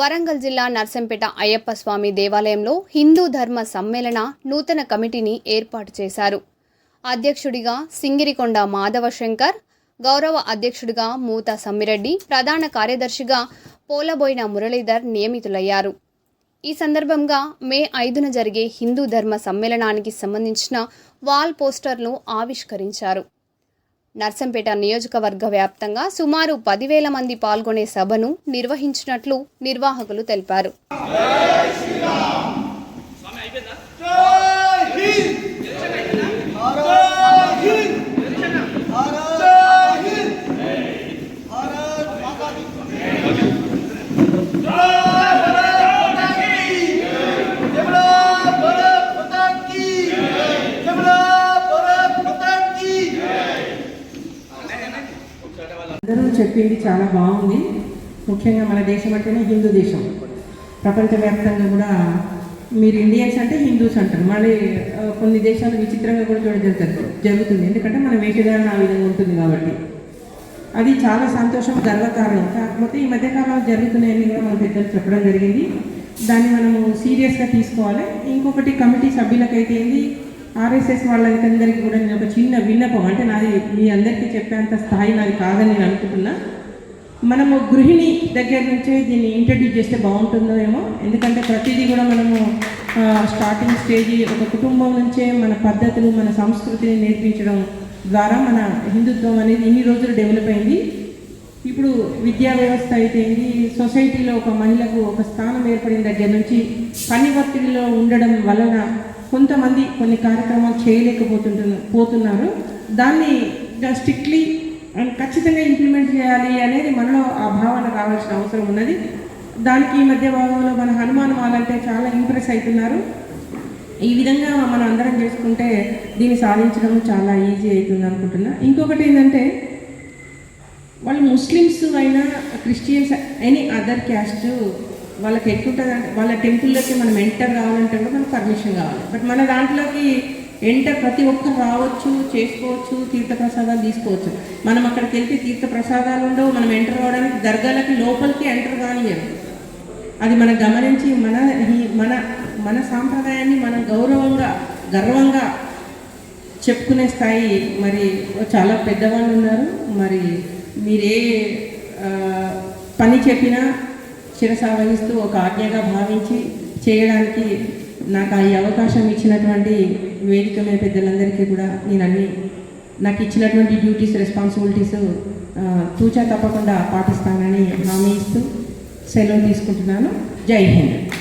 వరంగల్ జిల్లా నర్సంపేట అయ్యప్ప స్వామి దేవాలయంలో హిందూ ధర్మ సమ్మేళన నూతన కమిటీని ఏర్పాటు చేశారు. అధ్యక్షుడిగా సింగిరికొండ మాధవ శంకర్, గౌరవ అధ్యక్షుడిగా మూత సమ్మిరెడ్డి, ప్రధాన కార్యదర్శిగా పోలబోయిన మురళీధర్ నియమితులయ్యారు. ఈ సందర్భంగా మే 5న జరిగే హిందూ ధర్మ సమ్మేళనానికి సంబంధించిన వాల్ పోస్టర్ను ఆవిష్కరించారు. నర్సంపేట నియోజకవర్గ వ్యాప్తంగా సుమారు 10,000 మంది పాల్గొనే సభను నిర్వహించినట్లు నిర్వాహకులు తెలిపారు. అందరూ చెప్పింది చాలా బాగుంది. ముఖ్యంగా మన దేశం అంటేనే హిందూ దేశం. ప్రపంచవ్యాప్తంగా కూడా మీరు ఇండియన్స్ అంటే హిందూస్ అంటారు. మళ్ళీ కొన్ని దేశాలు విచిత్రంగా కూడా జరుగుతుంది. ఎందుకంటే మన వేషధారణ ఆ విధంగా ఉంటుంది కాబట్టి అది చాలా సంతోషం, గర్వకారణం. కాకపోతే ఈ మధ్యకాలంలో జరుగుతున్నాయని కూడా మన పెద్దలు చెప్పడం జరిగింది. దాన్ని మనము సీరియస్గా తీసుకోవాలి. ఇంకొకటి కమిటీ సభ్యులకైతే ఏంది, ఆర్ఎస్ఎస్ వాళ్ళందరికీ కూడా నేను ఒక చిన్న విన్నపం, అంటే నాది మీ అందరికీ చెప్పేంత స్థాయి నాది కాదని నేను అనుకుంటున్నా. మనము గృహిణి దగ్గర నుంచే దీన్ని ఇంట్రడ్యూస్ చేస్తే బాగుంటుందో ఏమో. ఎందుకంటే ప్రతిదీ కూడా మనము స్టార్టింగ్ స్టేజ్ ఒక కుటుంబం నుంచే మన పద్ధతులు, మన సంస్కృతిని నేర్పించడం ద్వారా మన హిందుత్వం అనేది ఇన్ని రోజులు డెవలప్ అయింది. ఇప్పుడు విద్యా వ్యవస్థ అయితే ఏంది, సొసైటీలో ఒక మహిళకు ఒక స్థానం ఏర్పడిన దగ్గర నుంచి పని ఒత్తిడిలో ఉండడం వలన కొంతమంది కొన్ని కార్యక్రమాలు చేయలేకపోతున్నారు. దాన్ని స్ట్రిక్ట్లీ అండ్ ఖచ్చితంగా ఇంప్లిమెంట్ చేయాలి అనేది మనలో ఆ భావన రావాల్సిన అవసరం ఉన్నది. దానికి ఈ మధ్య భాగంలో మన హనుమాన్ వాళ్ళంటే చాలా ఇంప్రెస్ అవుతున్నారు. ఈ విధంగా మనం అందరం చేసుకుంటే దీన్ని సాధించడం చాలా ఈజీ అవుతుంది అనుకుంటున్నా. ఇంకొకటి ఏంటంటే, వాళ్ళు ముస్లిమ్స్ అయినా క్రిస్టియన్స్ ఎనీ అదర్ క్యాస్ట్ వాళ్ళకి ఎట్లుంటుంది అంటే, వాళ్ళ టెంపుల్లోకి మనం ఎంటర్ కావాలంటే కూడా మనకు పర్మిషన్ కావాలి. బట్ మన దాంట్లోకి ఎంటర్ ప్రతి ఒక్కరు రావచ్చు, చేసుకోవచ్చు, తీర్థప్రసాదాలు తీసుకోవచ్చు. మనం అక్కడికి వెళ్తే తీర్థప్రసాదాలు ఉండవు. మనం ఎంటర్ అవ్వడానికి దర్గాలకి లోపలికి ఎంటర్ కానియరు. అది మనం గమనించి మన సాంప్రదాయాన్ని మనం గర్వంగా చెప్పుకునే స్థాయి మరి చాలా పెద్దవాళ్ళు ఉన్నారు. మరి మీరే పని చెప్పినా శిరసావహిస్తూ ఒక ఆజ్ఞగా భావించి చేయడానికి నాకు ఈ అవకాశం ఇచ్చినటువంటి వేదిక మీద పెద్దలందరికీ కూడా నేను నాకు ఇచ్చినటువంటి డ్యూటీస్, రెస్పాన్సిబిలిటీస్ తూచా తప్పకుండా పాటిస్తానని హామీ ఇస్తూ సెలవు తీసుకుంటున్నాను. జై హింద్.